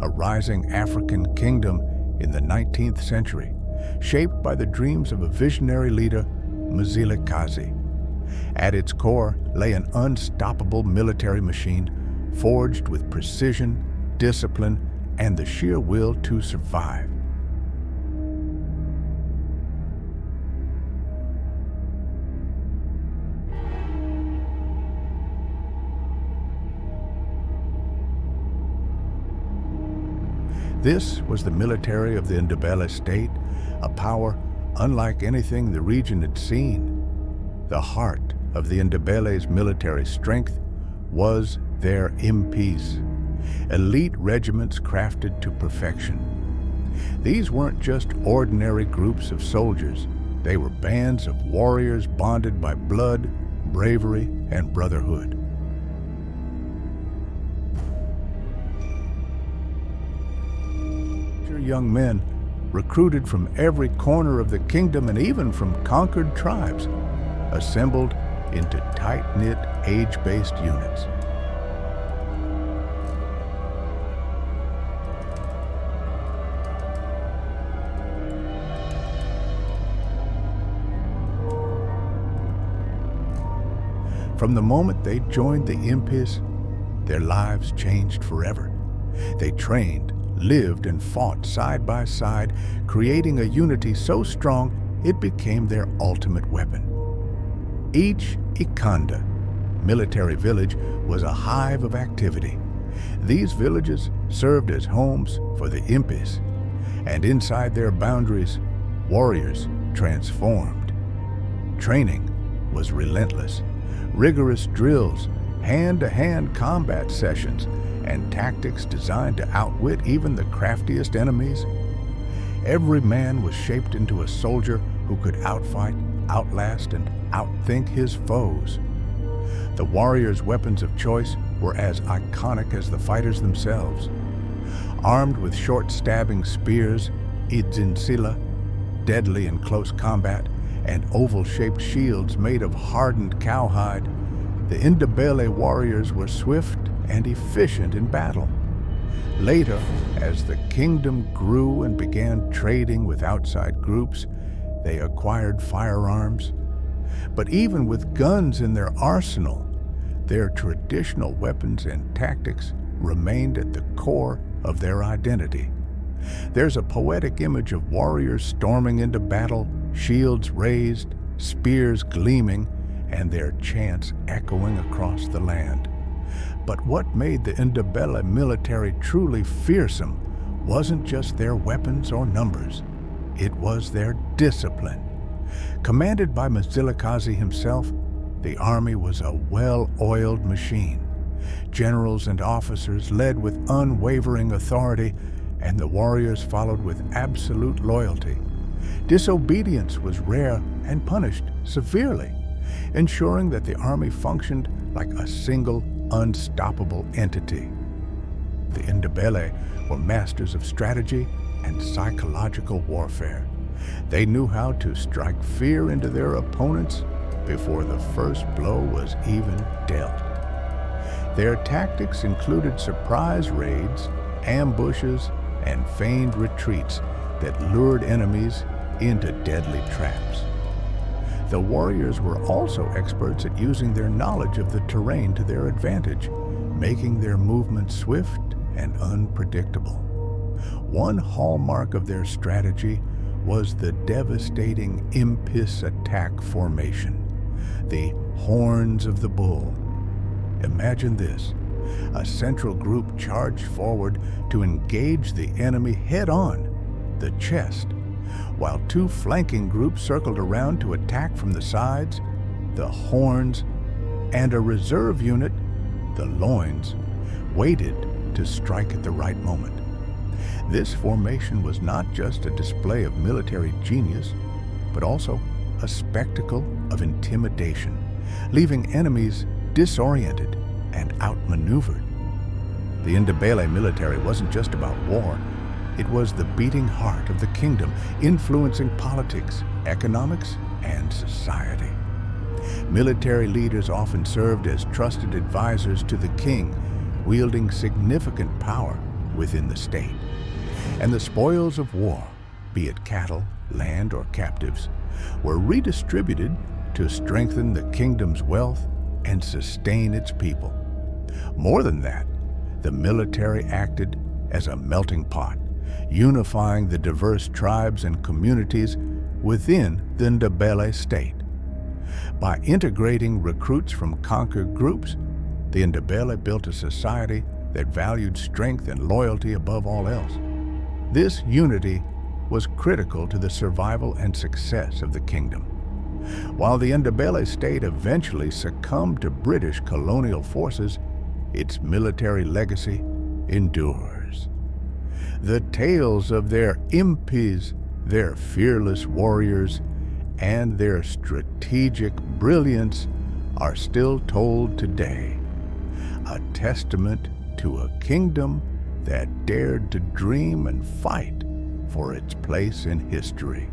a rising African kingdom in the 19th century, shaped by the dreams of a visionary leader, Mzilikazi. At its core lay an unstoppable military machine forged with precision, discipline, and the sheer will to survive. This was the military of the Ndebele state, a power unlike anything the region had seen. The heart of the Ndebele's military strength was their impis, elite regiments crafted to perfection. These weren't just ordinary groups of soldiers. They were bands of warriors bonded by blood, bravery, and brotherhood. Young men recruited from every corner of the kingdom and even from conquered tribes, assembled into tight-knit, age-based units. From the moment they joined the impis, their lives changed forever. They trained, lived, and fought side by side, creating a unity so strong it became their ultimate weapon. Each ikanda, military village, was a hive of activity. These villages served as homes for the impis, and inside their boundaries, warriors transformed. Training was relentless. Rigorous drills, hand-to-hand combat sessions, and tactics designed to outwit even the craftiest enemies. Every man was shaped into a soldier who could outfight, outlast, and outthink his foes. The warriors' weapons of choice were as iconic as the fighters themselves. Armed with short stabbing spears, idzinsila, deadly in close combat, and oval-shaped shields made of hardened cowhide, the Ndebele warriors were swift and efficient in battle. Later, as the kingdom grew and began trading with outside groups, they acquired firearms. But even with guns in their arsenal, their traditional weapons and tactics remained at the core of their identity. There's a poetic image of warriors storming into battle, shields raised, spears gleaming, and their chants echoing across the land. But what made the Ndebele military truly fearsome wasn't just their weapons or numbers. It was their discipline. Commanded by Mzilikazi himself, the army was a well-oiled machine. Generals and officers led with unwavering authority, and the warriors followed with absolute loyalty. Disobedience was rare and punished severely, ensuring that the army functioned like a single, unstoppable entity. The Ndebele were masters of strategy and psychological warfare. They knew how to strike fear into their opponents before the first blow was even dealt. Their tactics included surprise raids, ambushes, and feigned retreats that lured enemies into deadly traps. The warriors were also experts at using their knowledge of the terrain to their advantage, making their movements swift and unpredictable. One hallmark of their strategy was the devastating impis attack formation, the horns of the bull. Imagine this: a central group charged forward to engage the enemy head-on, the chest, while two flanking groups circled around to attack from the sides, the horns, and a reserve unit, the loins, waited to strike at the right moment. This formation was not just a display of military genius, but also a spectacle of intimidation, leaving enemies disoriented and outmaneuvered. The Ndebele military wasn't just about war. It was the beating heart of the kingdom, influencing politics, economics, and society. Military leaders often served as trusted advisors to the king, wielding significant power, within the state. And the spoils of war, be it cattle, land, or captives, were redistributed to strengthen the kingdom's wealth and sustain its people. More than that, the military acted as a melting pot, unifying the diverse tribes and communities within the Ndebele state. By integrating recruits from conquered groups, the Ndebele built a society that valued strength and loyalty above all else. This unity was critical to the survival and success of the kingdom. While the Ndebele state eventually succumbed to British colonial forces, its military legacy endures. The tales of their impis, their fearless warriors, and their strategic brilliance are still told today, a testament to a kingdom that dared to dream and fight for its place in history.